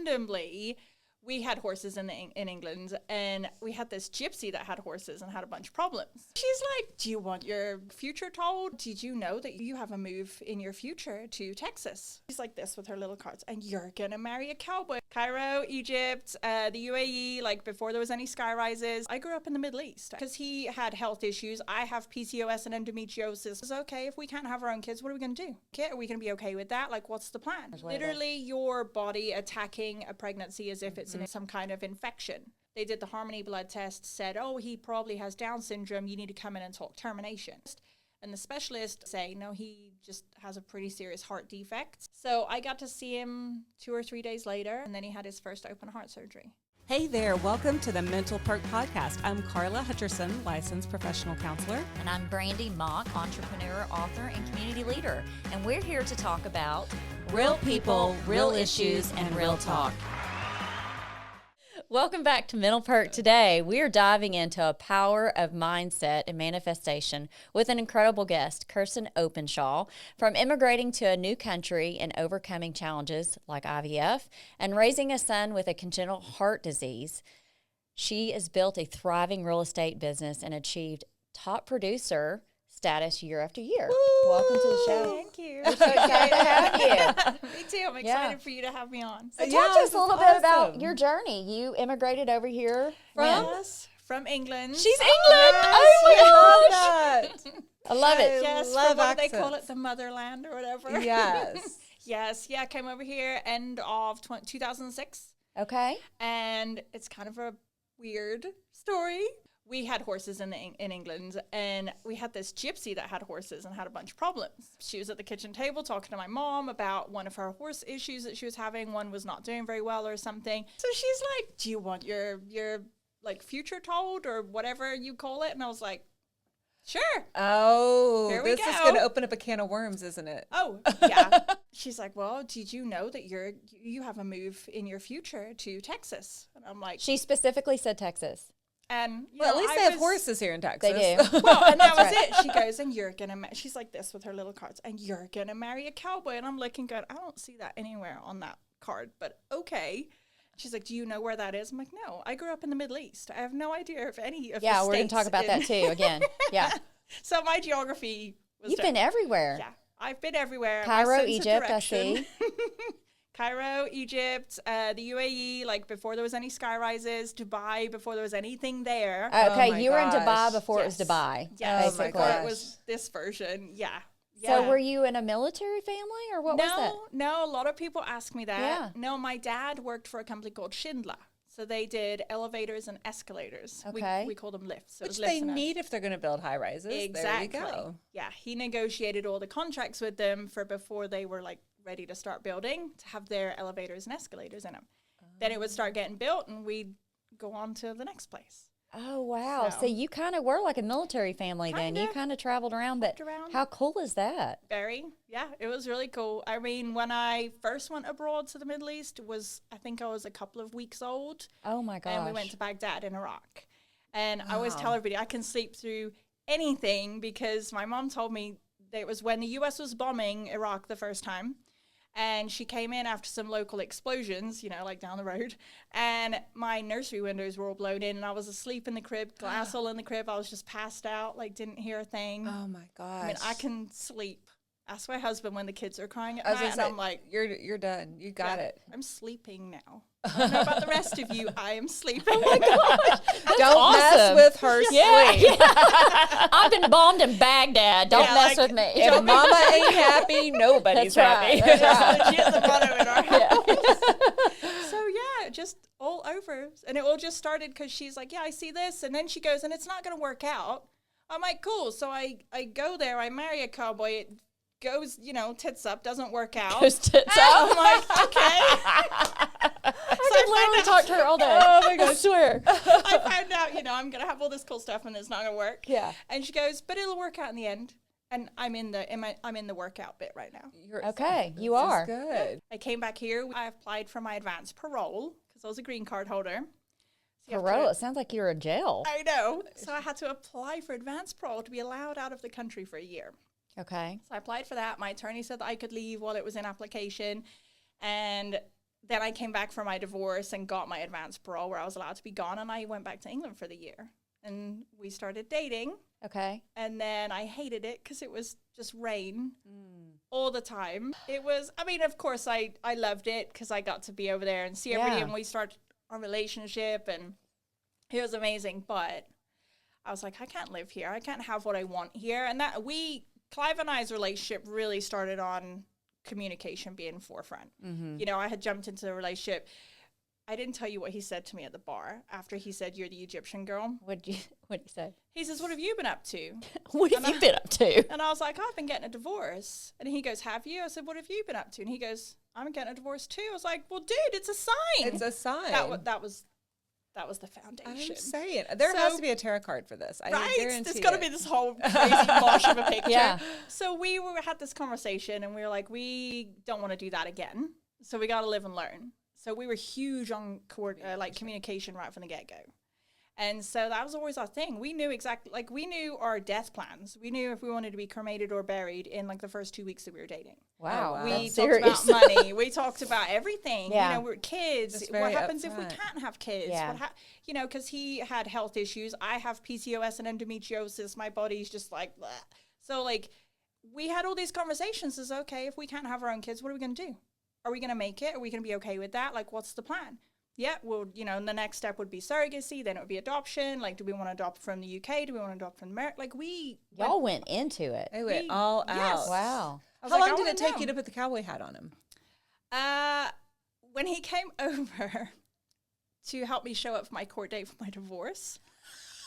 randomly, we had horses in England, and we had this gypsy that had horses and had a bunch of problems. She's like, do you want your future told? Did you know that you have a move in your future to Texas? She's like this with her little cards, and you're going to marry a cowboy. Cairo, Egypt, the UAE, like before there was any sky rises. I grew up in the Middle East because he had health issues. I have PCOS and endometriosis. It's okay, if we can't have our own kids, what are we going to do? Okay, are we going to be okay with that? Like, what's the plan? Literally your body attacking a pregnancy as if it's some kind of infection. They did the Harmony blood test, said, oh, he probably has Down syndrome. You need to come in and talk termination. And the specialists say, no, he just has a pretty serious heart defect. So I got to see him 2 or 3 days later, and then he had his first open heart surgery. Hey there, welcome to the Mental Perk podcast. I'm Carla Hutcherson, licensed professional counselor. And I'm Brandy Mock, entrepreneur, author, and community leader. And we're here to talk about real people, real issues, and real talk. Welcome back to Mental Perk. Today, we are diving into a power of mindset and manifestation with an incredible guest, Kirstine Openshaw. From immigrating to a new country and overcoming challenges like IVF and raising a son with a congenital heart disease, she has built a thriving real estate business and achieved top producer status year after year. Woo! Welcome to the show. Thank you. We're so excited to have you. Me too. I'm excited for you to have me on. So talk to us a little bit about your journey. You immigrated over here from England. She's England. Oh my gosh. I love it. Yes, love from what do accents. they call it? The motherland or whatever. Yes. Yes. Yeah, I came over here end of 2006. Okay. And it's kind of a weird story. We had horses in England, and we had this gypsy that had horses and had a bunch of problems. She was at the kitchen table talking to my mom about one of her horse issues that she was having. One was not doing very well or something. So she's like, do you want your like future told or whatever you call it? And I was like, sure. Oh, Here we this go. is going to open up a can of worms, isn't it? Oh, yeah. She's like, well, did you know that you have a move in your future to Texas? And I'm like, She specifically said Texas. and Well, at least they have horses here in Texas. They do. Well, and that was it. She goes, and you're going to, she's like this with her little cards, and you're going to marry a cowboy. And I'm looking good. I don't see that anywhere on that card, but okay. She's like, do you know where that is? I'm like, no, I grew up in the Middle East. I have no idea if any of the Yeah, we're going to states talk about that too again. Yeah. So my geography was You've been everywhere. Yeah, I've been everywhere. Cairo, My sense of Egypt, I direction. see. Cairo, Egypt, the UAE, like before there was any sky rises, Dubai, before there was anything there. Okay, my you were in Dubai gosh. before it was Yes. Dubai. Yes, Oh my before gosh. it was this version. Yeah. So Yeah. were you in a military family or what was that? No, a lot of people ask me that. Yeah. No, my dad worked for a company called Schindler. So they did elevators and escalators. Okay. We called them lifts. So it Which was lifts they and need if they're going to build high rises. Exactly. There you go. Yeah, he negotiated all the contracts with them for before they were like ready to start building to have their elevators and escalators in them. Then it would start getting built, and we'd go on to the next place. Oh, wow. So So- you kind of were like a military family then. You Kinda. kind of traveled around, but Hopped around. how cool is that? Very, yeah, it was really cool. I mean, when I first went abroad to the Middle East, I think I was a couple of weeks old, Oh, my gosh. and we went to Baghdad in Iraq. And I always Wow. tell everybody I can sleep through anything because my mom told me that it was when the U.S. was bombing Iraq the first time. And she came in after some local explosions, like down the road. And my nursery windows were all blown in, and I was asleep in the crib, glass all in the crib. I was just passed out, didn't hear a thing. Oh my gosh. I mean, I can sleep. Ask my husband when the kids are crying at I was night, gonna and say, I'm like, you're done. You got yeah, it. I'm sleeping now. I don't know about the rest of you. I am sleeping. Oh, my gosh. That's Don't mess awesome. with her Yeah, sleep. yeah. I've been bombed in Baghdad. Don't Yeah, mess like, with me. If mama ain't happy, nobody's That's right. happy. That's That's legit the motto in our house. So yeah, just all over. And it all just started because she's like, yeah, I see this. And then she goes, and it's not going to work out. I'm like, cool. So I go there, I marry a cowboy. It goes, tits up, doesn't work out. Goes tits And up. I'm like, okay. I could literally talk to her all day. Oh my gosh. I swear. I found out, I'm going to have all this cool stuff and it's not going to work. Yeah. And she goes, but it'll work out in the end. And I'm in the workout bit right now. Okay, you This is are. good. I came back here. I applied for my advanced parole because I was a green card holder. So you have to- Parole. It sounds like you're in jail. I know. So I had to apply for advanced parole to be allowed out of the country for a year. Okay. So I applied for that. My attorney said that I could leave while it was in application. And then I came back from my divorce and got my advanced parole where I was allowed to be gone. And I went back to England for the year. And we started dating. Okay. And then I hated it because it was just rain all the time. It was, I mean, of course, I loved it because I got to be over there and see everybody. And we started our relationship. And it was amazing. But I was like, I can't live here. I can't have what I want here. And that Clive and I's relationship really started on communication being forefront. You know, I had jumped into the relationship. I didn't tell you what he said to me at the bar after he said, "You're the Egyptian girl." What'd he say? He says, "What have you been up to?" What have you been up to? And I was like, "Oh, I've been getting a divorce." And he goes, "Have you?" I said, "What have you been up to?" And he goes, "I'm getting a divorce too." I was like, "Well, dude, it's a sign." It's a sign. That was the foundation. I'm saying there has to be a tarot card for this. I guarantee there's got to be this whole crazy mosh of a picture. Yeah. So we had this conversation, and we were like, we don't want to do that again. So we got to live and learn. So we were huge on communication right from the get go. And so that was always our thing. We knew exactly, like, we knew our death plans. We knew if we wanted to be cremated or buried in, like, the first 2 weeks that we were dating. Wow. We talked about money. We talked about everything. Yeah. You know, we're kids. What happens if we can't have kids? Yeah. You know, because he had health issues. I have PCOS and endometriosis. My body's just like, bleh. So, like, we had all these conversations as, okay, if we can't have our own kids, what are we going to do? Are we going to make it? Are we going to be okay with that? Like, what's the plan? Yeah, well, you know, and the next step would be surrogacy. Then it would be adoption. Like, do we want to adopt from the UK? Do we want to adopt from America? Like, y'all went into it. They went all out. Yes. Wow. How long did it take you to put the cowboy hat on him? When he came over to help me show up for my court date for my divorce,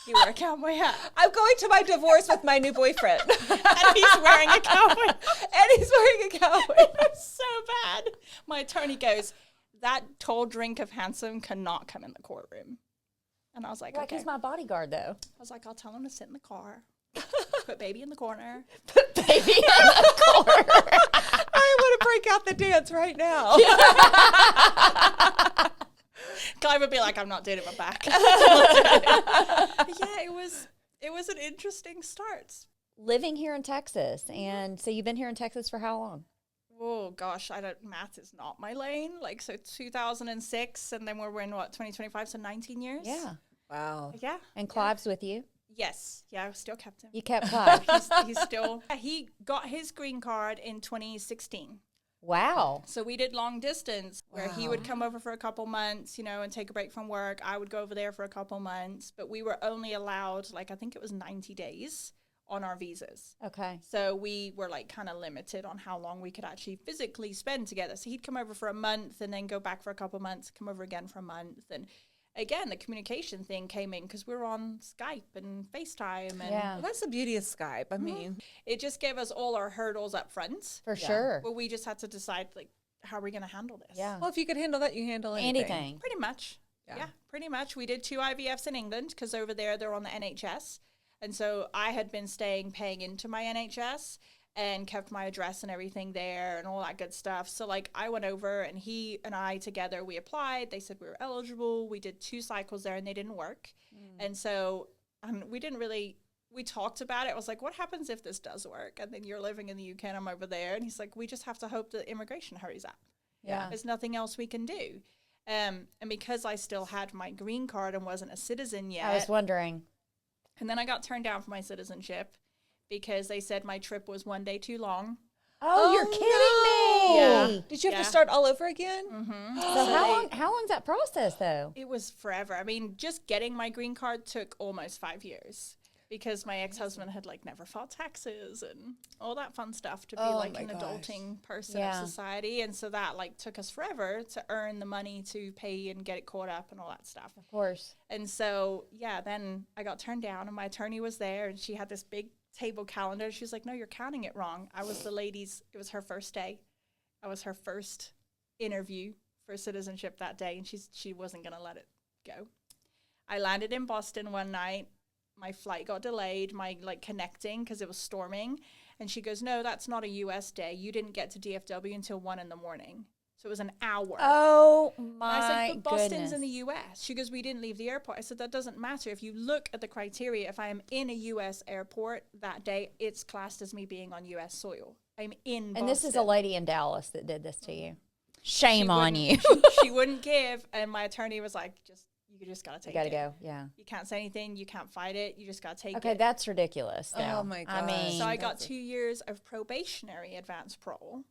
he wore a cowboy hat. I'm going to my divorce with my new boyfriend. And he's wearing a cowboy. It was so bad. My attorney goes, "That tall drink of handsome cannot come in the courtroom." And I was like, okay. He's my bodyguard, though. I was like, I'll tell him to sit in the car. Put baby in the corner. Put baby in the corner. I want to break out the dance right now. Guy would be like, "I'm not doing it, my back." Yeah, it was an interesting start. Living here in Texas. And so you've been here in Texas for how long? Oh, gosh, math is not my lane. Like, so 2006, and then we're in, 2025, so 19 years? Yeah. Wow. Yeah. And Clive's with you? Yes. Yeah, I still kept him. You kept Clive? He's still, he got his green card in 2016. Wow. So we did long distance where he would come over for a couple months, you know, and take a break from work. I would go over there for a couple months, but we were only allowed, like, I think it was 90 days on our visas. Okay. So we were, like, kind of limited on how long we could actually physically spend together. So he'd come over for a month and then go back for a couple months, come over again for a month. And again, the communication thing came in because we were on Skype and FaceTime. And Well, that's the beauty of Skype. I mean, it just gave us all our hurdles up front. For sure. But we just had to decide, like, how are we going to handle this? Yeah. well, if you could handle that, you handle anything. Pretty much. Yeah, pretty much. We did 2 IVFs in England because over there they're on the NHS. And so I had been paying into my NHS and kept my address and everything there and all that good stuff. So, like, I went over and he and I together, we applied. They said we were eligible. We did 2 cycles there and they didn't work. And so we talked about it. I was like, what happens if this does work? And then you're living in the UK and I'm over there. And he's like, we just have to hope that immigration hurries up. Yeah. There's nothing else we can do. And because I still had my green card and wasn't a citizen yet. I was wondering. And then I got turned down for my citizenship because they said my trip was 1 day too long. Oh, you're kidding me. Yeah. Did you have to start all over again? Mm-hmm. So how long's that process, though? It was forever. I mean, just getting my green card took almost 5 years because my ex-husband had, like, never filed taxes and all that fun stuff to be like an adulting person of society. And so that, like, took us forever to earn the money to pay and get it caught up and all that stuff. Of course. And so, yeah, then I got turned down and my attorney was there and she had this big table calendar. She was like, "No, you're counting it wrong." I was it was her first day. I was her first interview for citizenship that day, and she wasn't going to let it go. I landed in Boston one night. My flight got delayed, connecting because it was storming. And she goes, "No, that's not a U.S. day. You didn't get to DFW until 1 a.m. So it was an hour." Oh, my and I said, "But Boston's goodness. in the U.S." She goes, "We didn't leave the airport." I said, "That doesn't matter. If you look at the criteria, if I am in a U.S. airport that day, it's classed as me being on U.S. soil. I'm in Boston." And this is a lady in Dallas that did this to you. Shame on you. She wouldn't give. And my attorney was like, you just got to take it. You got to go, yeah. You can't say anything. You can't fight it. You just got to take it. Okay, that's ridiculous, though. Oh, my God. I mean, so I got 2 years of probationary advance parole,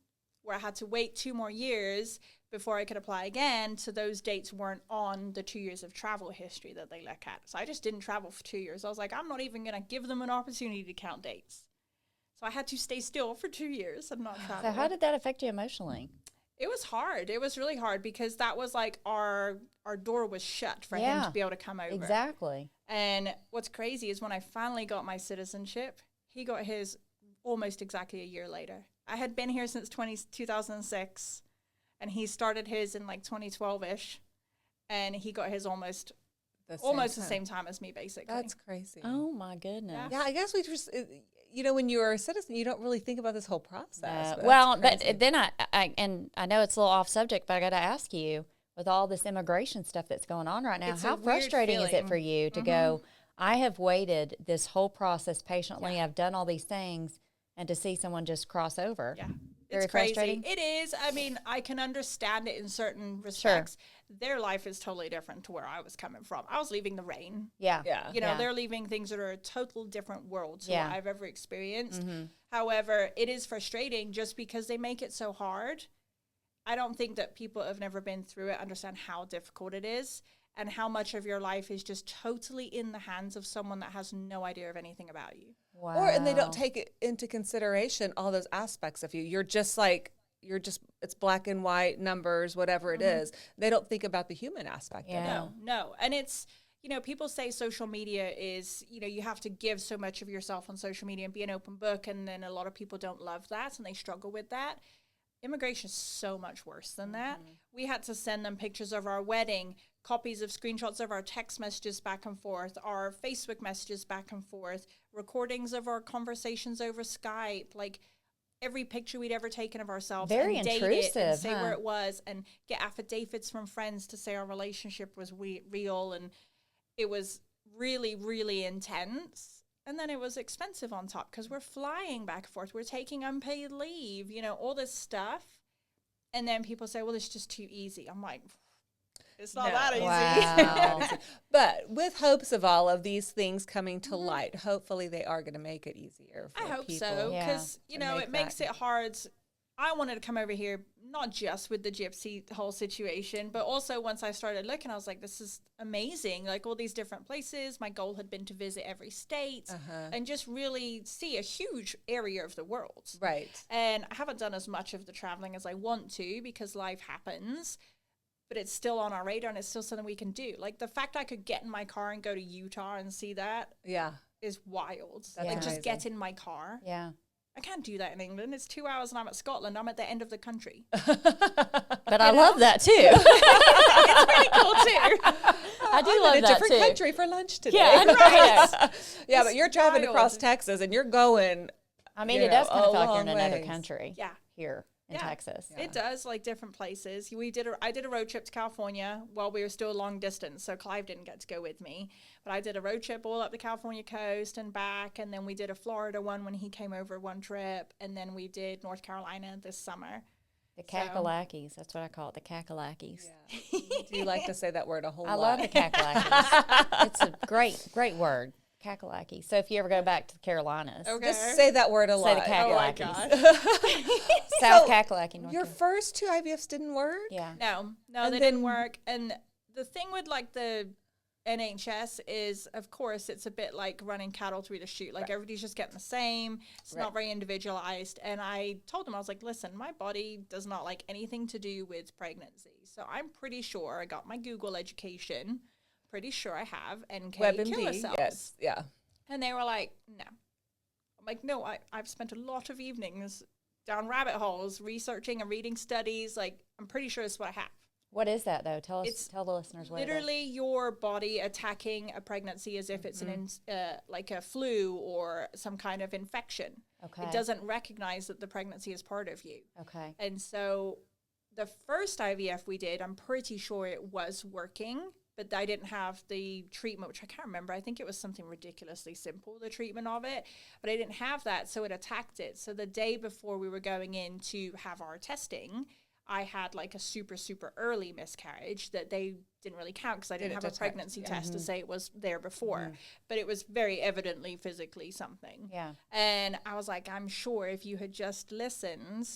where I had to wait 2 more years before I could apply again. So those dates weren't on the 2 years of travel history that they look at. So I just didn't travel for 2 years. I was like, I'm not even going to give them an opportunity to count dates. So I had to stay still for 2 years and not travel. So how did that affect you emotionally? It was hard. It was really hard because that was like our door was shut for him to be able to come over. Exactly. And what's crazy is when I finally got my citizenship, he got his almost exactly a year later. I had been here since 2006, and he started his in like 2012-ish, and he got his almost the same time as me, basically. That's crazy. Oh, my goodness. Yeah, I guess we just, when you're a citizen, you don't really think about this whole process. But then I know it's a little off subject, but I got to ask you, with all this immigration stuff that's going on right now, how frustrating is it for you to go, I have waited this whole process patiently, I've done all these things, and to see someone just cross over? Yeah. Very it's crazy. frustrating. It is. I mean, I can understand it in certain respects. Sure. Their life is totally different to where I was coming from. I was leaving the rain. Yeah. They're leaving things that are a total different world to what I've ever experienced. Mm-hmm. However, it is frustrating just because they make it so hard. I don't think that people have never been through it understand how difficult it is and how much of your life is just totally in the hands of someone that has no idea of anything about you. Wow. And they don't take it into consideration, all those aspects of you. It's black and white, numbers, whatever it is. They don't think about the human aspect of it. No. And it's, people say social media is, you have to give so much of yourself on social media and be an open book. And then a lot of people don't love that and they struggle with that. Immigration is so much worse than that. We had to send them pictures of our wedding, copies of screenshots of our text messages back and forth, our Facebook messages back and forth, recordings of our conversations over Skype, like every picture we'd ever taken of ourselves. Very and intrusive, date it and say where it was and get affidavits from friends to say our relationship was real. And it was really, really intense. And then it was expensive on top because we're flying back and forth. We're taking unpaid leave, all this stuff. And then people say, well, it's just too easy. I'm like, it's not that easy. Wow. But with hopes of all of these things coming to light, hopefully they are going to make it easier for I hope people. so because, it makes it hard. I wanted to come over here, not just with the gypsy whole situation, but also once I started looking, I was like, this is amazing. Like all these different places. My goal had been to visit every state and just really see a huge area of the world. Right. And I haven't done as much of the traveling as I want to because life happens, but it's still on our radar and it's still something we can do. Like the fact I could get in my car and go to Utah and see that is wild. That's like amazing. just get in my car. Yeah. I can't do that in England. It's 2 hours and I'm at Scotland. I'm at the end of the country. But I love that too. It's pretty cool too. I do I'm love in a that different too. country for lunch today. Yeah, right. Yeah, but you're driving wild. across Texas and you're going. I mean, it does kind of feel like you're in long another ways. country. Yeah. Here in Texas. It does, like different places. I did a road trip to California while we were still long distance, so Clive didn't get to go with me. But I did a road trip all up the California coast and back, and then we did a Florida one when he came over one trip, and then we did North Carolina this summer. The Kakalakis, that's what I call it, the Kakalakis. Yeah. Do you like to say that word a whole lot? I love the Kakalakis. It's a great word. Kakalaki. So if you ever go back to the Carolinas, just say that word a say lot. the Oh my Kakalakis. gosh. South Kakalaki, North Your Carolina. first 2 IVFs didn't work? Yeah. No, And they then- didn't work. And the thing with like the NHS is, of course, it's a bit like running cattle through the chute. Like everybody's just getting the same. It's not very individualized. And I told him, I was like, listen, my body does not like anything to do with pregnancy. So I'm pretty sure I got my Google education. Pretty sure I have NK killer WebMD, cells. yes, yeah. And they were like, no. I'm like, no, I've spent a lot of evenings down rabbit holes researching and reading studies. Like, I'm pretty sure it's what I have. What is that though? Tell the listeners what it is. Literally your body attacking a pregnancy as if it's like a flu or some kind of infection. Okay. It doesn't recognize that the pregnancy is part of you. Okay. And so the first IVF we did, I'm pretty sure it was working, but I didn't have the treatment, which I can't remember. I think it was something ridiculously simple, the treatment of it, but I didn't have that, so it attacked it. So the day before we were going in to have our testing, I had like a super, super early miscarriage that they didn't really count because I didn't have a pregnancy test to say it was there before. But it was very evidently physically something. Yeah. And I was like, I'm sure if you had just listened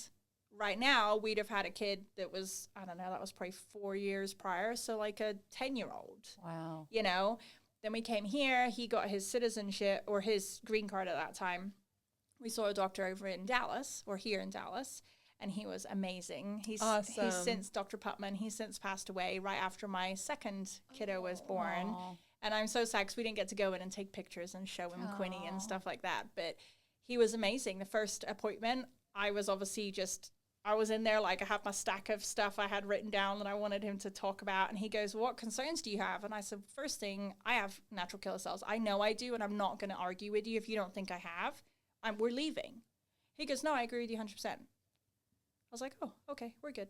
right now, we'd have had a kid that was, I don't know, that was probably 4 years prior. So like a 10-year-old. Wow. You know? Then we came here. He got his citizenship or his green card at that time. We saw a doctor over in Dallas or here in Dallas. And he was amazing. He's since Dr. Putman, he's since passed away right after my second kiddo was born. Aww. And I'm so sad because we didn't get to go in and take pictures and show him Quinny and stuff like that. But he was amazing. The first appointment, I was obviously I was in there like I had my stack of stuff I had written down that I wanted him to talk about. And he goes, what concerns do you have? And I said, first thing, I have natural killer cells. I know I do, and I'm not going to argue with you if you don't think I have. We're leaving. He goes, no, I agree with you 100%. I was like, oh, okay, we're good.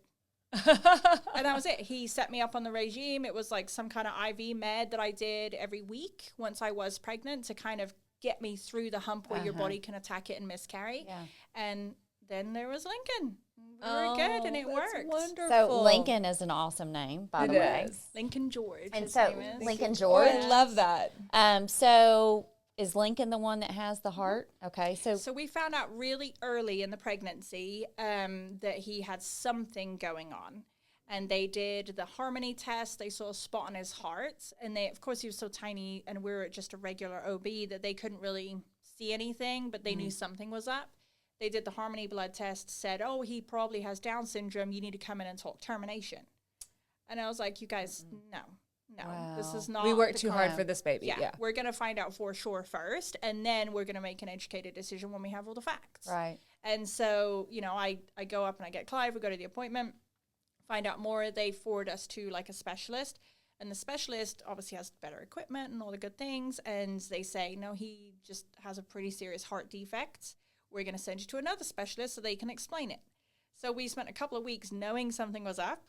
And that was it. He set me up on the regime. It was like some kind of IV med that I did every week once I was pregnant to kind of get me through the hump where your body can attack it and miscarry. Yeah. And then there was Lincoln. We were good, and it worked. Wonderful. So Lincoln is an awesome name, by the way. Lincoln George. And his so name is. Lincoln George. I love that. So is Lincoln the one that has the heart? Okay, so we found out really early in the pregnancy that he had something going on. And they did the harmony test. They saw a spot on his heart. And of course, he was so tiny, and we were just a regular OB that they couldn't really see anything, but they knew something was up. They did the harmony blood test, said, oh, he probably has Down syndrome. You need to come in and talk termination. And I was like, you guys, no. Wow. This is not. We worked too hard for this baby. Yeah. We're going to find out for sure first, and then we're going to make an educated decision when we have all the facts. Right. And so, I go up and I get Clive. We go to the appointment, find out more. They forward us to like a specialist, and the specialist obviously has better equipment and all the good things. And they say, no, he just has a pretty serious heart defect. We're going to send you to another specialist so they can explain it. So we spent a couple of weeks knowing something was up,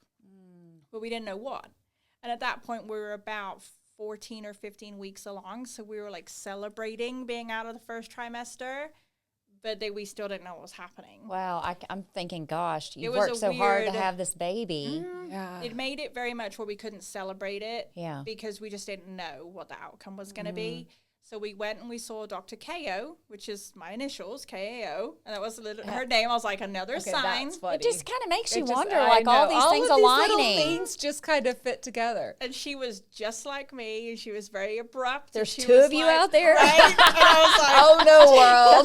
but we didn't know what. And at that point, we were about 14 or 15 weeks along. So we were like celebrating being out of the first trimester, but we still didn't know what was happening. Wow. I'm thinking, gosh, you worked so hard to have this baby. Yeah. It made it very much where we couldn't celebrate it because we just didn't know what the outcome was going to be. So we went and we saw Dr. KO, which is my initials, KAO, and that was her name. I was like, another sign. That's funny. It just kind of makes you wonder, like all these things aligning. Little things just kind of fit together. And she was just like me. She was very abrupt. There's two of you out there. Right? And I was like, oh no, world.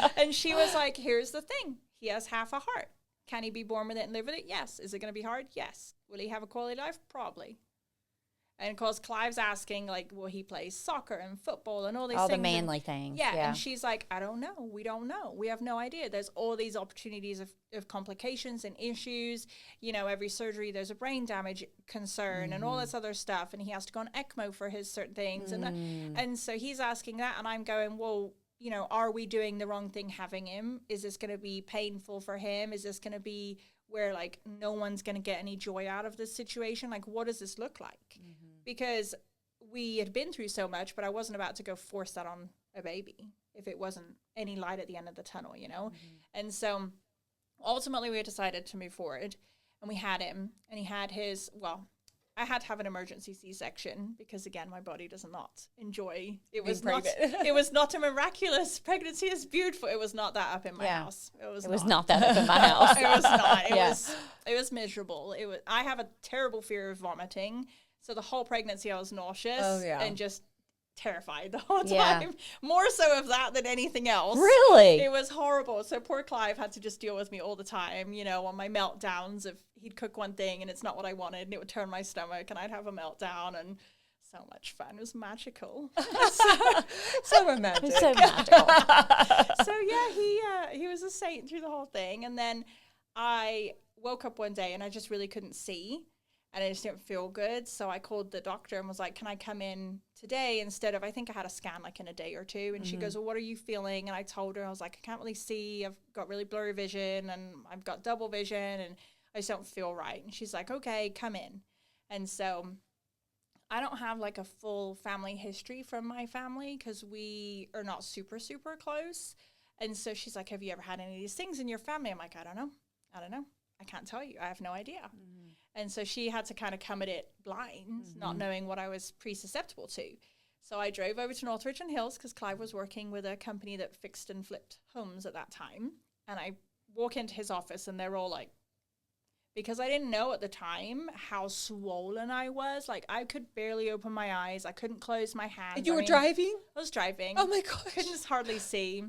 Be ready. And she was like, here's the thing. He has half a heart. Can he be born with it and live with it? Yes. Is it going to be hard? Yes. Will he have a quality life? Probably. And of course, Clive's asking, like, well, he plays soccer and football and all these things. All the manly things. Yeah. And she's like, I don't know. We don't know. We have no idea. There's all these opportunities of complications and issues. Every surgery, there's a brain damage concern and all this other stuff. And he has to go on ECMO for his certain things. And so he's asking that. And I'm going, well, are we doing the wrong thing having him? Is this going to be painful for him? Is this going to be where, like, no one's going to get any joy out of this situation? Like, what does this look like? Because we had been through so much, but I wasn't about to go force that on a baby if it wasn't any light at the end of the tunnel, And so ultimately we decided to move forward, and we had him, and he had I had to have an emergency C-section because, again, my body does not enjoy. It was not a miraculous pregnancy. It's beautiful. It was not that up in my house. It was not that up in my house. It was not. It was miserable. I have a terrible fear of vomiting. So the whole pregnancy, I was nauseous and just terrified the whole time. More so of that than anything else. Really? It was horrible. So poor Clive had to just deal with me all the time, on my meltdowns. If he'd cook one thing and it's not what I wanted, and it would turn my stomach, and I'd have a meltdown, and so much fun. It was magical. So romantic. It's so magical. So he was a saint through the whole thing. And then I woke up one day and I just really couldn't see. And I just didn't feel good. So I called the doctor and was like, can I come in today instead of, I think I had a scan like in a day or two. And she goes, well, what are you feeling? And I told her, I was like, I can't really see. I've got really blurry vision and I've got double vision and I just don't feel right. And she's like, okay, come in. And so I don't have like a full family history from my family because we are not super, super close. And so she's like, have you ever had any of these things in your family? I'm like, I don't know. I don't know. I can't tell you. I have no idea. And so she had to kind of come at it blind, not knowing what I was pre-susceptible to. So I drove over to North Richmond Hills because Clive was working with a company that fixed and flipped homes at that time. And I walk into his office and they're all like, because I didn't know at the time how swollen I was. Like, I could barely open my eyes. I couldn't close my hands. And you were driving? I was driving. Oh, my gosh. Couldn't hardly see.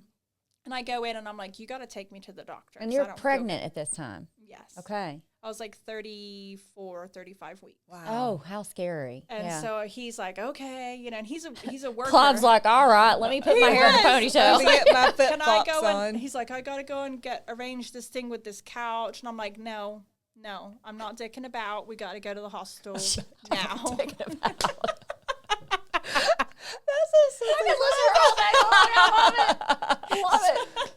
And I go in and I'm like, you got to take me to the doctor. And you're pregnant at this time. Yes. Okay. I was like 34, 35 weeks. Wow. Oh, how scary. And so he's like, okay, you know, and he's a worker. Clive's like, all right, let me put my hair in a ponytail. Let me get my Can I go on. and he's like, I got to go and arrange this thing with this couch. And I'm like, no, I'm not dicking about. We got to go to the hospital now. That's so silly. I could listen all day long. I love it.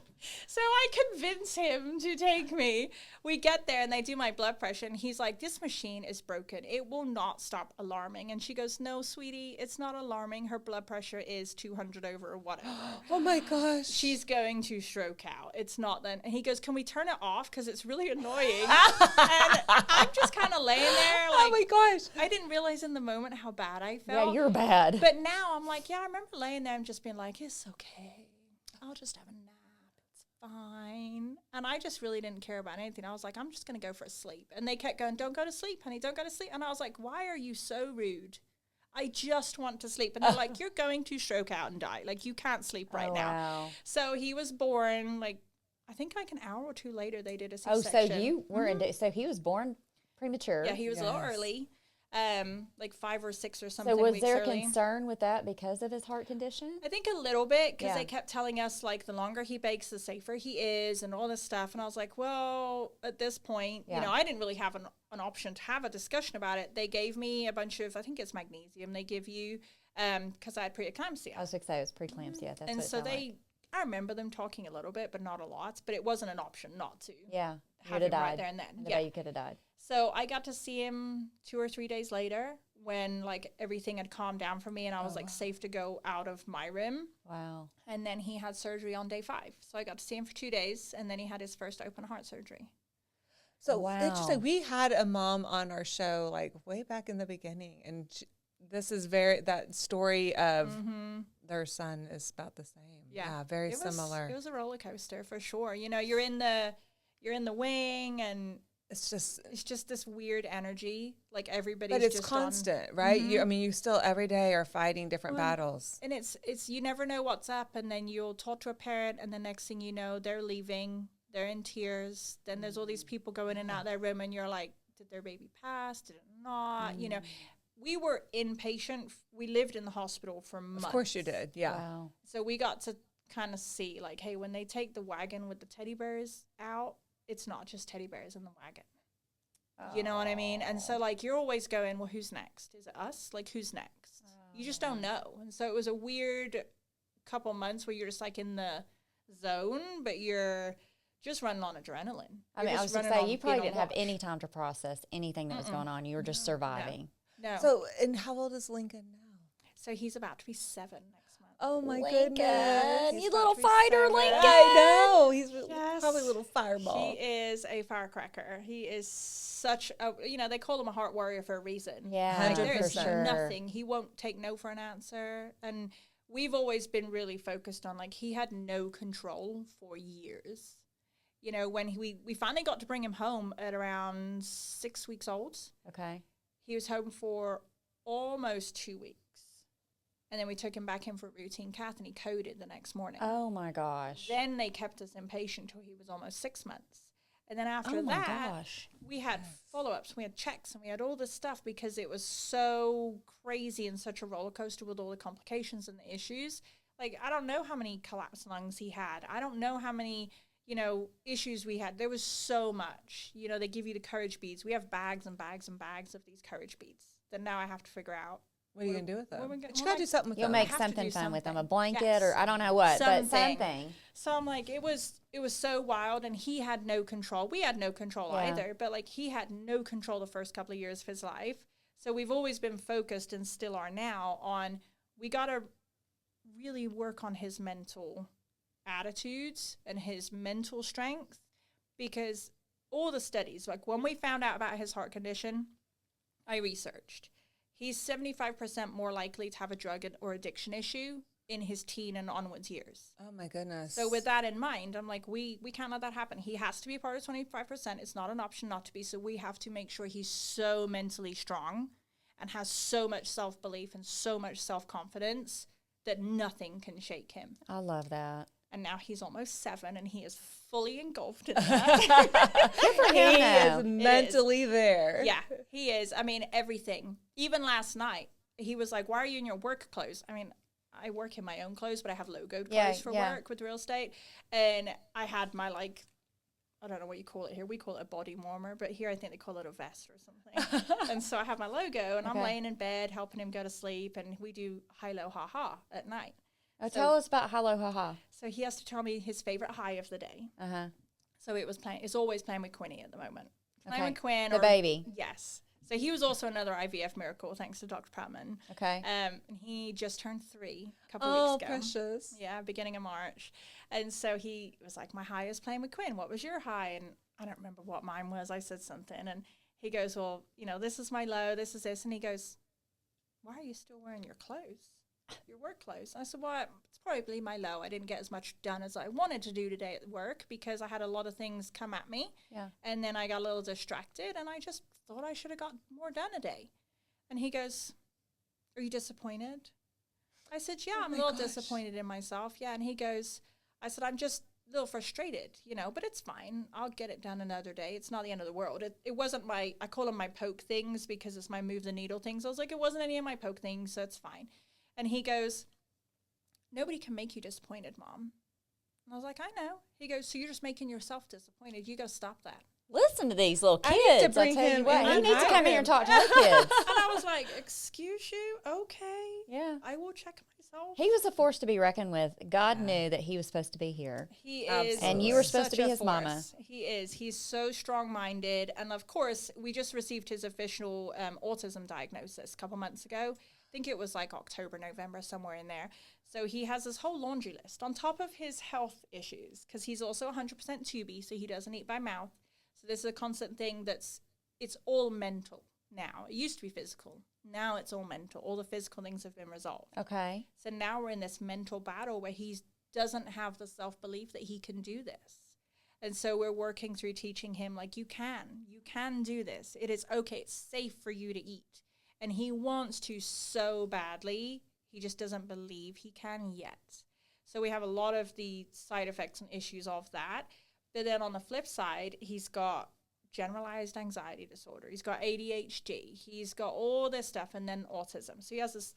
So I convince him to take me. We get there and they do my blood pressure. And he's like, this machine is broken. It will not stop alarming. And she goes, no, sweetie, it's not alarming. Her blood pressure is 200 over or whatever. Oh, my gosh. She's going to stroke out. It's not then. And he goes, can we turn it off? Because it's really annoying. And I'm just kind of laying there. Like, oh, my gosh. I didn't realize in the moment how bad I felt. Yeah, you're bad. But now I'm like, yeah, I remember laying there and just being like, it's okay. I'll just have a nap. Fine. And I just really didn't care about anything. I was like, I'm just going to go for a sleep. And they kept going, don't go to sleep, honey, don't go to sleep. And I was like, why are you so rude? I just want to sleep. And they're like, you're going to stroke out and die. Like, you can't sleep right now. Wow. So he was born, like, I think like an hour or two later, they did a Oh, C-section. so you were so he was born premature. Yeah, he was a little early. Like 5 or 6 or something. So was weeks there early. concern with that because of his heart condition? I think a little bit because Yeah. they kept telling us like the longer he bakes, the safer he is, and all this stuff. And I was like, well, at this point, you know, I didn't really have an option to have a discussion about it. They gave me a bunch of, I think it's magnesium. They give you because I had preeclampsia. I was going to say it was preeclampsia. That's And what it so sounded they, like. I remember them talking a little bit, but not a lot. But it wasn't an option not to. Yeah, you have would have him right died. there and then. The Yeah. way you could have died. So I got to see him 2 or 3 days later when like everything had calmed down for me and I was like safe to go out of my room. Wow. And then he had surgery on day 5. So I got to see him for 2 days and then he had his first open heart surgery. So Wow. interesting. We had a mom on our show like way back in the beginning, and this is that story of their son is about the same. Yeah, very similar. It was a roller coaster for sure. You know, you're in the wing and It's just this weird energy. Like everybody's but it's just constant, right? You still every day are fighting different Well, battles. And it's you never know what's up, and then you'll talk to a parent, and the next thing you know, they're leaving, they're in tears. Then there's all these people going in and out their room, and you're like, did their baby pass? Did it not? You know, we were inpatient. We lived in the hospital for months. Of course you did, yeah. Wow. So we got to kind of see, like, hey, when they take the wagon with the teddy bears out, it's not just teddy bears in the wagon. You know what I mean? And so, like, you're always going, well, who's next? Is it us? Like, who's next? You just don't know. And so it was a weird couple months where you're just, like, in the zone, but you're just running on adrenaline. I mean, I was going to say, you probably didn't have any time to process anything that was going on. You were just surviving. No. So, and how old is Lincoln now? So he's about to be 7 next month. Oh my Lincoln, goodness. you about little to be fighter, 7. Lincoln. I know. He's Yes. probably a little fireball. He is a firecracker. He is such a, you know, they call him a heart warrior for a reason. Yeah, Like, there is 100%. nothing. He won't take no for an answer. And we've always been really focused on, like, he had no control for years. You know, when we finally got to bring him home at around 6 weeks old, Okay. he was home for almost 2 weeks. And then we took him back in for routine cath, and he coded the next morning. Oh, my gosh. Then they kept us inpatient till he was almost 6 months. And then after Oh, my that, gosh. we had follow-ups, we had checks, and we had all this stuff because it was so crazy and such a roller coaster with all the complications and the issues. Like, I don't know how many collapsed lungs he had. I don't know how many, you know, issues we had. There was so much. You know, they give you the courage beads. We have bags and bags and bags of these courage beads that now I have to figure out. What are you going to do with them? what are we gonna- You well, got to do something with You'll them. make have to something do fun with them, a something. blanket Yes. or I don't know what, but Something. something. So I'm like, it was so wild, and he had no control. We had no control Yeah. either, but like he had no control the first couple of years of his life. So we've always been focused, and still are now, on we got to really work on his mental attitudes and his mental strength, because all the studies, like when we found out about his heart condition, I researched. He's 75% more likely to have a drug or addiction issue in his teen and onwards years. Oh my goodness. So with that in mind, I'm like, we can't let that happen. He has to be part of 25%. It's not an option not to be. So we have to make sure he's so mentally strong and has so much self-belief and so much self-confidence that nothing can shake him. I love that. And now he's almost 7 and he is fully engulfed in that. Good for him, He though. is mentally there. Yeah, he is. I mean, everything. Even last night, he was like, why are you in your work clothes? I mean, I work in my own clothes, but I have logoed clothes for work with real estate. And I had my, like, I don't know what you call it here. We call it a body warmer, but here I think they call it a vest or something. And so I have my logo, and I'm laying in bed helping him go to sleep, and we do high-low ha-ha at night. Oh, tell us about Hello Ha-Ha. So he has to tell me his favorite high of the day. Uh-huh. So it's always playing with Quinny at the moment. Playing with Quinn. The baby. Yes. So he was also another IVF miracle, thanks to Dr. Patman. Okay. And he just turned 3 a couple weeks ago. Oh, precious. Yeah, beginning of March. And so he was like, my high is playing with Quinn. What was your high? And I don't remember what mine was. I said something. And he goes, well, this is my low. This is this. And he goes, why are you still wearing your clothes? Your work clothes. And I said, well, it's probably my low. I didn't get as much done as I wanted to do today at work because I had a lot of things come at me. Yeah. And then I got a little distracted and I just thought I should have got more done today. And he goes, are you disappointed? I said, yeah, I'm a little disappointed in myself. Yeah. And he goes, I said, I'm just a little frustrated, but it's fine. I'll get it done another day. It's not the end of the world. It wasn't I call them my poke things because it's my move the needle things. I was like, it wasn't any of my poke things, so it's fine. And he goes, nobody can make you disappointed, Mom. And I was like, I know. He goes, so you're just making yourself disappointed. You got to stop that. Listen to these little kids. I need to bring I tell him you what, in he and needs to hide come here him. and talk to her kids. And I was like, excuse you? Okay. Yeah. I will check myself. He was a force to be reckoned with. God knew that he was supposed to be here. He is. Absolutely. And you were supposed to such be a his mama. He is. He's so strong-minded. And, of course, we just received his official autism diagnosis a couple months ago. I think it was like October, November, somewhere in there. So he has this whole laundry list on top of his health issues because he's also 100% tubey, so he doesn't eat by mouth. So this is a constant thing it's all mental now. It used to be physical. Now it's all mental. All the physical things have been resolved. Okay. So now we're in this mental battle where he doesn't have the self-belief that he can do this. And so we're working through teaching him, like, you can do this. It is okay. It's safe for you to eat. And he wants to so badly. He just doesn't believe he can yet. So we have a lot of the side effects and issues of that. But then on the flip side, he's got generalized anxiety disorder. He's got ADHD. He's got all this stuff and then autism. So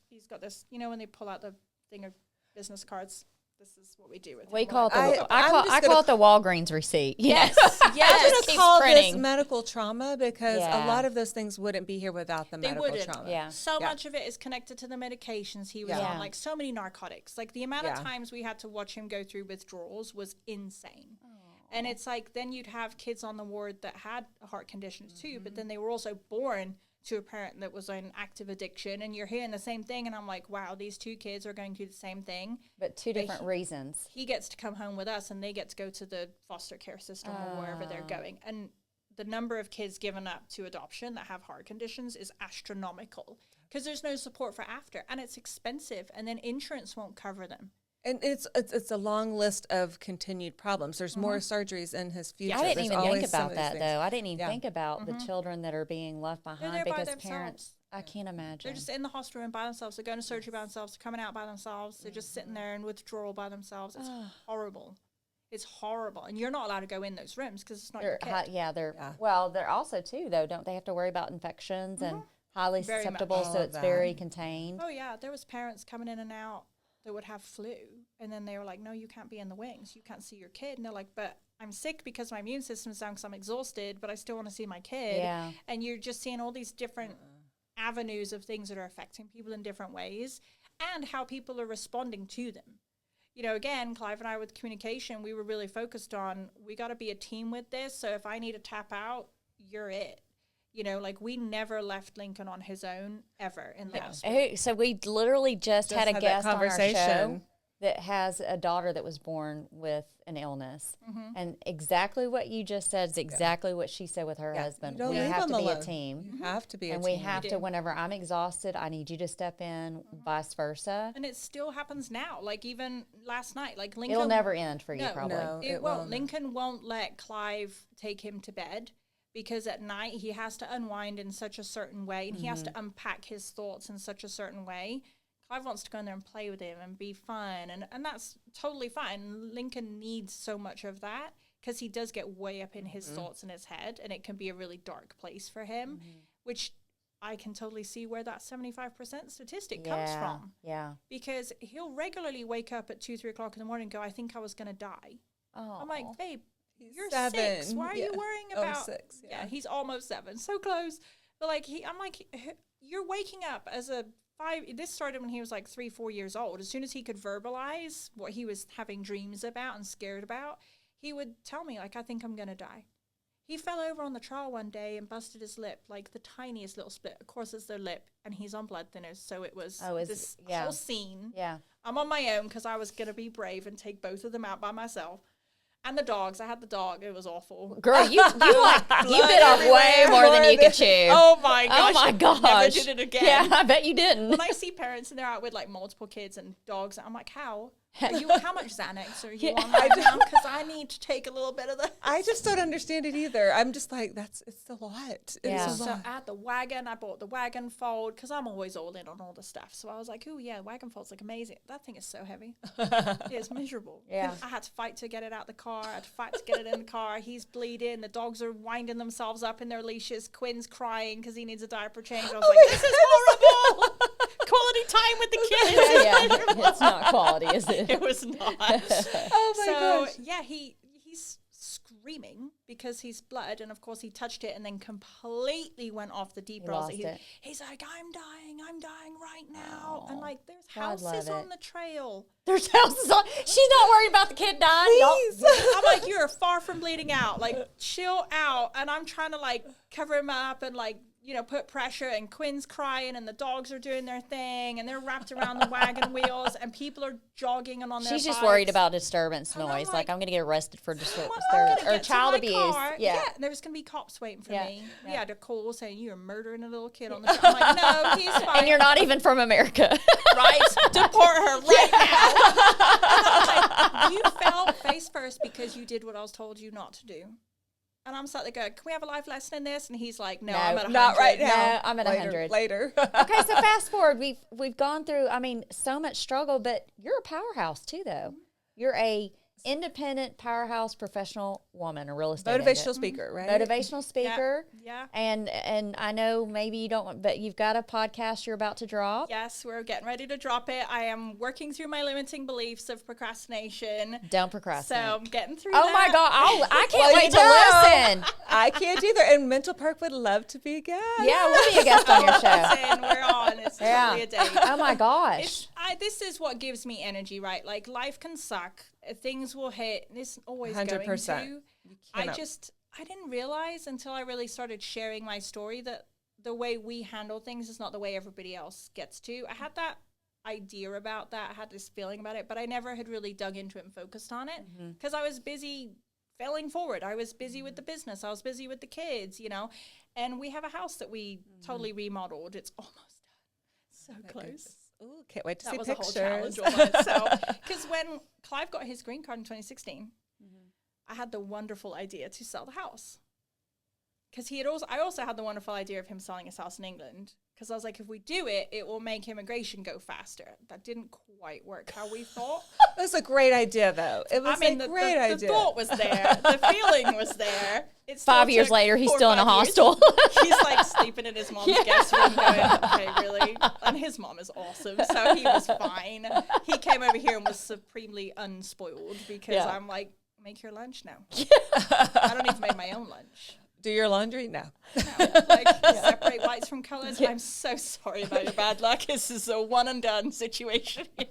he's got this, when they pull out the thing of business cards, this is what we do with We him. call it I I call it the Walgreens receipt. Yes. I'm Yes. going to call this medical trauma because Yeah. a lot of those things wouldn't be here without the medical trauma. Yeah. So much of it is connected to the medications he was Yeah. on, like so many narcotics. Like the amount of Yeah. times we had to watch him go through withdrawals was insane. And it's like then you'd have kids on the ward that had heart conditions too, but then they were also born to a parent that was in active addiction, and you're hearing the same thing, and I'm like, wow, these 2 kids are going through the same thing. But two different reasons. He gets to come home with us, and they get to go to the foster care system or wherever they're going. And the number of kids given up to adoption that have heart conditions is astronomical because there's no support for after, and it's expensive, and then insurance won't cover them. And it's a long list of continued problems. There's more surgeries in his future. I didn't There's even always think some about of that, these though. things. I didn't even think about the children that are being left behind there by because themselves. parents, I can't imagine. They're just in the hospital room by themselves. They're going to surgery by themselves. They're coming out by themselves. They're just sitting there in withdrawal by themselves. It's horrible. It's horrible. And you're not allowed to go in those rooms because it's not your kid. Well, they're also, too, though, don't they have to worry about infections and highly Very much. susceptible, so All it's of very that. contained. Oh, yeah. There was parents coming in and out that would have flu. And then they were like, no, you can't be in the wings. You can't see your kid. And they're like, but I'm sick because my immune system's down because I'm exhausted, but I still want to see my kid. Yeah. And you're just seeing all these different avenues of things that are affecting people in different ways and how people are responding to them. Again, Clive and I with communication, we were really focused on, we got to be a team with this. So if I need to tap out, you're it. We never left Lincoln on his own ever in the hospital. So we literally just had a that guest on our show. that has a daughter that was born with an illness. And exactly what you just said is exactly what she said with her husband. You don't We leave have them to be a alone. team. You have to be a And team. we have to, whenever I'm exhausted, I need you to step in, vice versa. And it still happens now. Like even last night, like Lincoln. It'll never end for you, No, probably. No. It It won't. won't. Lincoln won't let Clive take him to bed because at night he has to unwind in such a certain way and he has to unpack his thoughts in such a certain way. Clive wants to go in there and play with him and be fun, and that's totally fine. Lincoln needs so much of that because he does get way up in his thoughts in his head, and it can be a really dark place for him, which I can totally see where that 75% statistic comes from. Yeah. Because he'll regularly wake up at 2, 3 o'clock in the morning and go, I think I was going to die. Oh. I'm like, babe, you're 7. 6. Why are you worrying Oh, about 6, yeah, he's almost 7. So close. But like I'm like, you're waking up as a 5. This started when he was like 3, 4 years old. As soon as he could verbalize what he was having dreams about and scared about, he would tell me, like, I think I'm going to die. He fell over on the trail one day and busted his lip, like the tiniest little split. Of course, it's their lip, and he's on blood thinners, so it was this whole scene. Yeah. I'm on my own because I was going to be brave and take both of them out by myself. And the dogs. I had the dog. It was awful. Girl, you bit off way more than you could chew. Oh, my gosh. Oh, my gosh. Never did it again. Yeah, I bet you didn't. When I see parents and they're out with, like, multiple kids and dogs, I'm like, how? How much Xanax are you on right now? Because I need to take a little bit of the... I just don't understand it either. I'm just like, it's a lot. Yeah. It's a So lot. I had the wagon. I bought the wagon fold because I'm always all in on all the stuff. So I was like, oh, yeah, wagon folds look amazing. That thing is so heavy. It's miserable. Yeah. I had to fight to get it out the car. I had to fight to get it in the car. He's bleeding. The dogs are winding themselves up in their leashes. Quinn's crying because he needs a diaper change. I was like, this is horrible. Quality time with the kids. Yeah, it's not quality, is it? It was not. Oh my gosh. Yeah, he's screaming because he's blood, and of course he touched it and then completely went off the deep rails. lost it. He's like, I'm dying right now. And Oh, like, there's God love houses on it. the trail. There's houses on. She's not worried about the kid dying. I'm like, you're far from bleeding out. Like, chill out. And I'm trying to like cover him up and like, you know, put pressure, and Quinn's crying and the dogs are doing their thing and they're wrapped around the wagon wheels and people are jogging and on their She's just bikes. worried about disturbance And I'm noise. like, I'm going to get arrested for I'm disturbance gonna or get to child my abuse. car. Yeah. There's going to be cops waiting for Yeah. me. We Yeah. had a call saying you're murdering a little kid on the trail. I'm like, no, he's fine. And you're not even from America. Right? Deport her right now. And I'm like, you fell face first because you did what I was told you not to do. And I'm sat there going, can we have a life lesson in this? And he's like, no, I'm at 100. Not right now. No, I'm at Later, 100. Later. Okay, so fast forward. We've gone through, I mean, so much struggle, but you're a powerhouse too, though. You're a independent powerhouse professional woman, a real estate Motivational agent. speaker, right? Motivational speaker. Yeah. And I know maybe you don't want, but you've got a podcast you're about to drop. Yes, we're getting ready to drop it. I am working through my limiting beliefs of procrastination. Don't procrastinate. So I'm getting through Oh that. my God. I can't Well, wait you to know. listen. I can't either. And Mental Perk would love to be a guest. Yeah, we'll be a guest on your show. Listen, we're on. It's totally a date. Oh my gosh. This is what gives me energy, right? Like, life can suck. Things will hit. It's always 100%. going to. cannot- I didn't realize until I really started sharing my story that the way we handle things is not the way everybody else gets to. I had that idea about that. I had this feeling about it, but I never had really dug into it and focused on it because I was busy failing forward. I was busy with the business. I was busy with the kids, you know. And we have a house that we totally remodeled. It's almost done. So close. Ooh, can't wait to That see was pictures. a whole challenge all by itself. Because when Clive got his green card in 2016, I had the wonderful idea to sell the house. Because I also had the wonderful idea of him selling his house in England. Because I was like, if we do it, it will make immigration go faster. That didn't quite work how we thought. It was a great idea, though. It was a great idea. The thought was there. The feeling was there. It still 5 years took later, he's 4 or still in a 5 years. hostel. He's like sleeping in his mom's guest room going, okay, really? And his mom is awesome, so he was fine. He came over here and was supremely unspoiled because I'm like, make your lunch now. I don't even make my own lunch. Do your laundry? No. Like, separate whites from colors. I'm so sorry about your bad luck. This is a one and done situation here.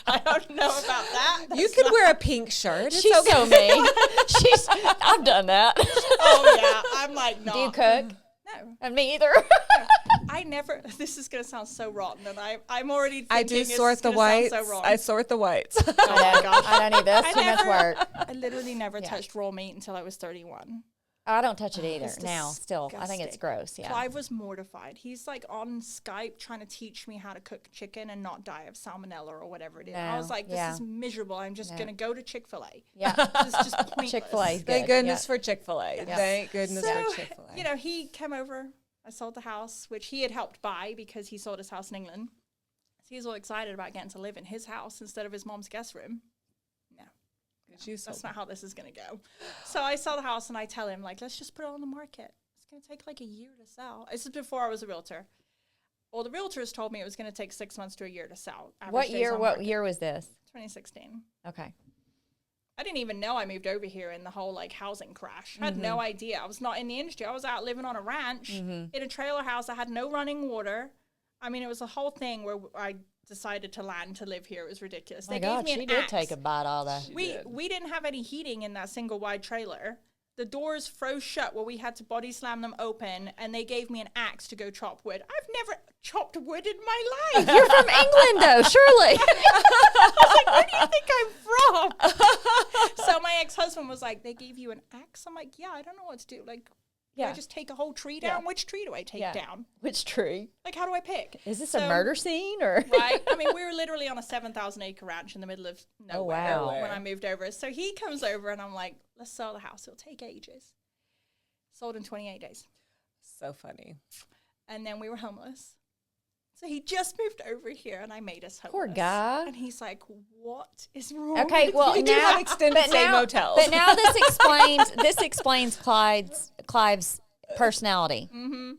I don't know about that. You could wear a pink shirt. It's She's okay. so mean. I've done that. Oh, yeah. I'm like, no. Do you cook? No. And me either. I never, this is going to sound so rotten, and I'm already thinking I do sort the whites. So wrong. I sort the whites. Oh my gosh. I don't need this. Too much work. I literally never touched raw meat until I was 31. I don't touch it either now. Still, I think it's gross. Yeah. Clive was mortified. He's like on Skype trying to teach me how to cook chicken and not die of salmonella or whatever it is. I was like, this is miserable. I'm just going to go to Chick-fil-A. Yeah. This is just pointless. Chick-fil-A. Thank goodness for Chick-fil-A. Yes. Thank goodness for Chick-fil-A. You know, he came over. I sold the house, which he had helped buy because he sold his house in England. So he was all excited about getting to live in his house instead of his mom's guest room. That's not how this is going to go. So I sell the house and I tell him, like, let's just put it on the market. It's going to take like a year to sell. This is before I was a realtor. Well, the realtors told me it was going to take 6 months to a year to sell. What year was this? 2016. Okay. I didn't even know I moved over here in the whole like housing crash. I had no idea. I was not in the industry. I was out living on a ranch in a trailer house. I had no running water. I mean, it was a whole thing where I decided to land to live here. It was ridiculous. They gave me an axe. She did take a bite out of that. We didn't have any heating in that single wide trailer. The doors froze shut where we had to body slam them open, and they gave me an axe to go chop wood. I've never chopped wood in my life. You're from England, though, surely. I was like, where do you think I'm from? So my ex-husband was like, they gave you an axe? I'm like, yeah, I don't know what to do. Like, do I just take a whole tree down? Which tree do I take down? Which tree? Like, how do I pick? Is this a murder scene or? Right. I mean, we were literally on a 7,000 acre ranch in the middle of nowhere when I moved over. So he comes over and I'm like, let's sell the house. It'll take ages. Sold in 28 days. So funny. And then we were homeless. So he just moved over here and I made us homeless. Poor guy. And he's like, what is wrong Okay, with well, you? Do have extended stay motels. But now this explains Clive's personality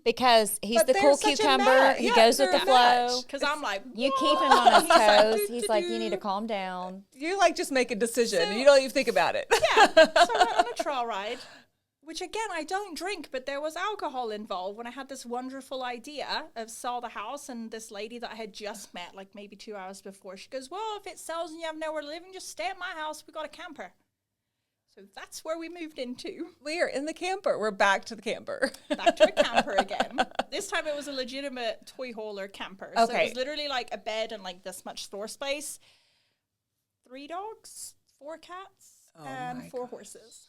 because he's the cool cucumber. He goes with the flow. Because I'm like, you keep him on his toes. He's like, you need to calm down. You like just make a decision. You don't even think about it. Yeah. So I went on a trail ride. Which, again, I don't drink, but there was alcohol involved when I had this wonderful idea of sell the house. And this lady that I had just met, like maybe 2 hours before, she goes, well, if it sells and you have nowhere to live, just stay at my house. We got a camper. So that's where we moved into. We are in the camper. We're back to the camper. Back to a camper again. This time it was a legitimate toy hauler camper. So it was literally like a bed and like this much floor space. 3 dogs, 4 cats, and 4 horses.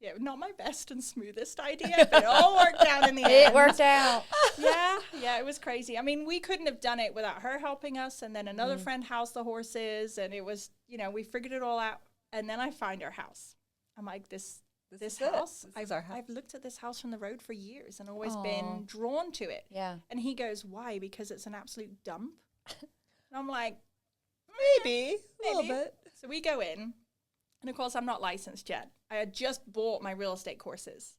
Yeah, not my best and smoothest idea, but it all worked out in the end. It worked out. Yeah, it was crazy. I mean, we couldn't have done it without her helping us, and then another friend housed the horses, and it was, we figured it all out. And then I find our house. I'm like, this house, I've looked at this house from the road for years and always been drawn to it. Yeah. And he goes, why? Because it's an absolute dump? And I'm like, maybe. A little bit. So we go in. And, of course, I'm not licensed yet. I had just bought my real estate courses.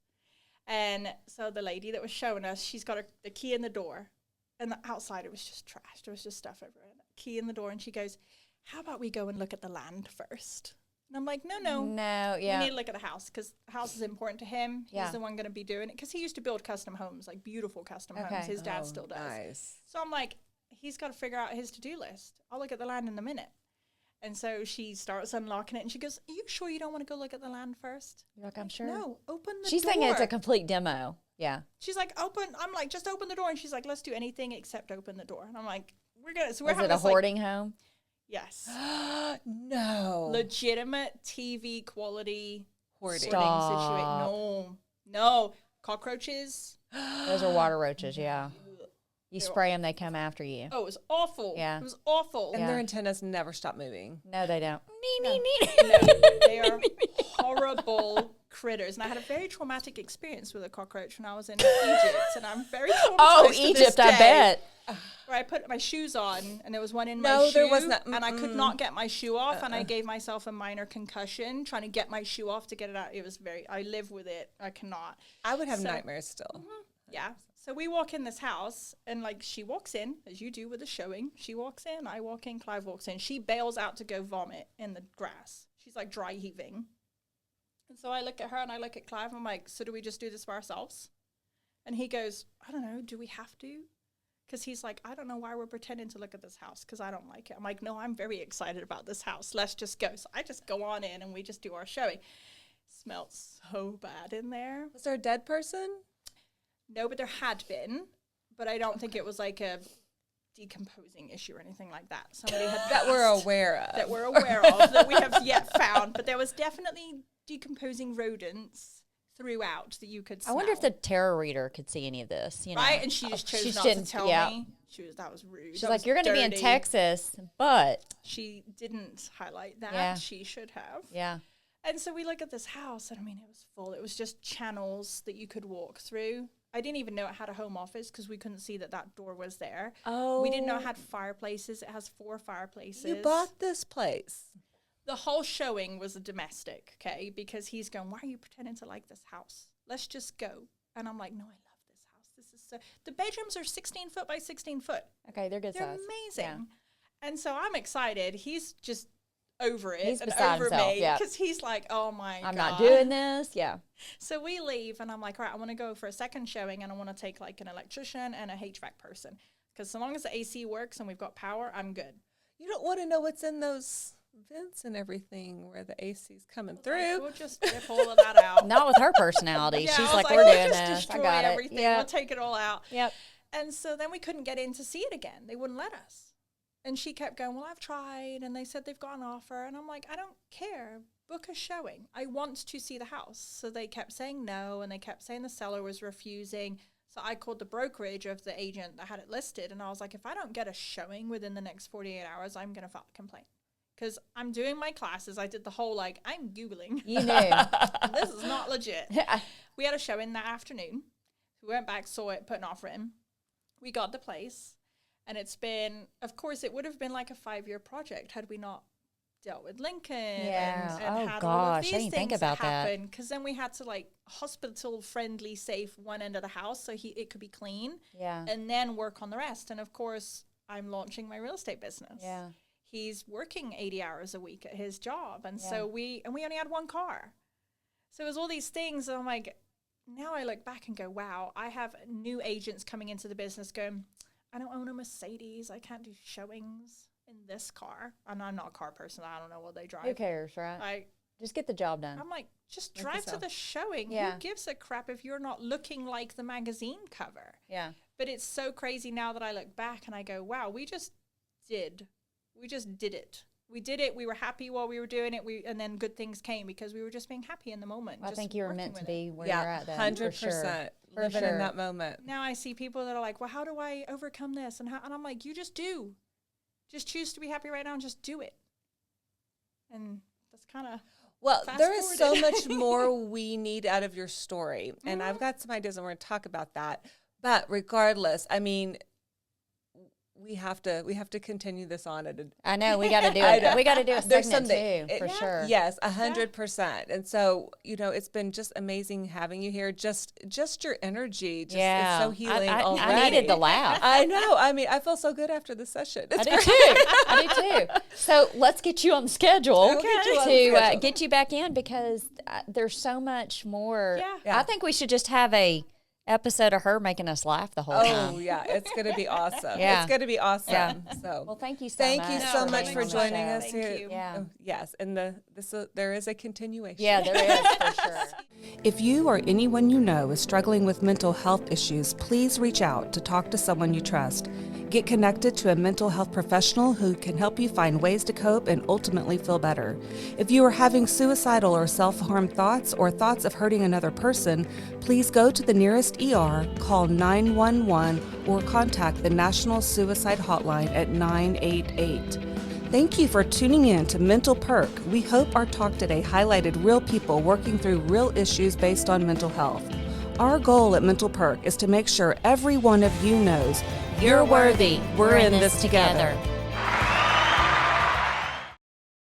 And so the lady that was showing us, she's got the key in the door. And the outside, it was just trash. There was just stuff everywhere. Key in the door. And she goes, how about we go and look at the land first? And I'm like, no. No, yeah. We need to look at the house because the house is important to him. He's the one going to be doing it. Because he used to build custom homes, like beautiful custom homes. His dad still does. Nice. So I'm like, he's got to figure out his to-do list. I'll look at the land in a minute. And so she starts unlocking it, and she goes, are you sure you don't want to go look at the land first? You're like, I'm sure. No, open the door. She's thinking it's a complete demo. Yeah. She's like, I'm like, just open the door. And she's like, let's do anything except open the door. And I'm like, we're Was it a hoarding home? Yes. No. Legitimate TV quality hoarding situation. No. Cockroaches. Those are water roaches, yeah. You spray them, they come after you. Oh, it was awful. Yeah. It was awful. And their antennas never stop moving. No, they don't. No, they are horrible critters. And I had a very traumatic experience with a cockroach when I was in Egypt. And I'm very traumatized. Oh, Egypt, I bet. Where I put my shoes on, and there was one in my shoe. There was not. And I could not get my shoe off, and I gave myself a minor concussion trying to get my shoe off to get it out. It was I live with it. I cannot. I would have nightmares still. Yeah. So we walk in this house, and, like, she walks in, as you do with a showing. She walks in, I walk in, Clive walks in. She bails out to go vomit in the grass. She's, like, dry heaving. And so I look at her, and I look at Clive, and I'm like, so do we just do this for ourselves? And he goes, I don't know, do we have to? Because he's like, I don't know why we're pretending to look at this house, because I don't like it. I'm like, no, I'm very excited about this house. Let's just go. So I just go on in, and we just do our showing. Smelled so bad in there. Was there a dead person? No, but there had been. but I don't think it was like a decomposing issue or anything like that. Somebody had that we're aware of. That we're aware of, that we have yet found. But there was definitely decomposing rodents throughout that you could smell. I wonder if the tarot reader could see any of this, you know. Right, and she just chose not to tell me. That was rude. She's like, you're going to be in Texas, but. She didn't highlight that. Yeah. She should have. Yeah. And so we look at this house, and I mean, it was full. It was just channels that you could walk through. I didn't even know it had a home office because we couldn't see that door was there. Oh. We didn't know it had fireplaces. It has 4 fireplaces. You bought this place. The whole showing was a domestic, okay? Because he's going, why are you pretending to like this house? Let's just go. And I'm like, no, I love this house. This is so. The bedrooms are 16 foot by 16 foot. Okay, they're good size. They're amazing. Yeah. And so I'm excited. He's just over it. He's and beside over himself, me because he's like, oh my God. I'm not doing this. Yeah. So we leave, and I'm like, all right, I want to go for a second showing, and I want to take like an electrician and a HVAC person. Because so long as the AC works and we've got power, I'm good. You don't want to know what's in those vents and everything where the AC's coming through. We'll just rip all of that out. Not with her personality. Yeah, She's like, we'll we're doing just this. destroy I got everything. it. Yep. We'll take it all out. Yep. And so then we couldn't get in to see it again. They wouldn't let us. And she kept going, well, I've tried, and they said they've got an offer. And I'm like, I don't care. Book a showing. I want to see the house. So they kept saying no, and they kept saying the seller was refusing. So I called the brokerage of the agent that had it listed, and I was like, if I don't get a showing within the next 48 hours, I'm going to file a complaint. Because I'm doing my classes. I did the whole, like, I'm Googling. You knew. This is not legit. We had a showing that afternoon. We went back, saw it, put an offer in. We got the place. And it's been, of course, it would have been like a 5-year project had we not dealt with Lincoln. Yeah. And had all of these I didn't think things about happen. Because then we had to like hospital-friendly, safe one end of the house so it could be clean. Yeah. And then work on the rest. And of course, I'm launching my real estate business. Yeah. He's working 80 hours a week at his job. And so we only had 1 car. So it was all these things. And I'm like, now I look back and go, wow, I have new agents coming into the business going, I don't own a Mercedes. I can't do showings in this car. And I'm not a car person. I don't know what they drive. Who cares, right? Just get the job done. I'm like, just drive to the showing. Yeah. Who gives a crap if you're not looking like the magazine cover? Yeah. But it's so crazy now that I look back and I go, wow, we just did it. We did it. We were happy while we were doing it. And then good things came because we were just being happy in the moment. I think you were meant to be where you're at then. 100%. Living in that moment. Now I see people that are like, well, how do I overcome this? And I'm like, you just do. Just choose to be happy right now and just do it. And that's kind of... Well, there is so much more we need out of your story. And I've got some ideas and we're going to talk about that. But regardless, I mean... We have to continue this on. I know we got to do it. We got to do a segment too, for sure. Yes, 100%. And so it's been just amazing having you here. Just your energy, it's so healing already. I needed the laugh. I know. I mean, I feel so good after the session. I do too. I do too. So let's get you on the schedule to get you back in because there's so much more. Yeah. I think we should just have a episode of her making us laugh the whole time. Oh yeah, it's gonna be awesome. Yeah. It's gonna be awesome. Yeah. So well, thank you so thank much. you so much for joining us Thank here. you. Yeah. Yes, and there is a continuation. Yeah, there is for sure. If you or anyone you know is struggling with mental health issues, please reach out to talk to someone you trust. Get connected to a mental health professional who can help you find ways to cope and ultimately feel better. If you are having suicidal or self-harm thoughts or thoughts of hurting another person, please go to the nearest ER, call 911, or contact the National Suicide Hotline at 988. Thank you for tuning in to Mental Perk. We hope our talk today highlighted real people working through real issues based on mental health. Our goal at Mental Perk is to make sure every one of you knows you're worthy. We're in this together.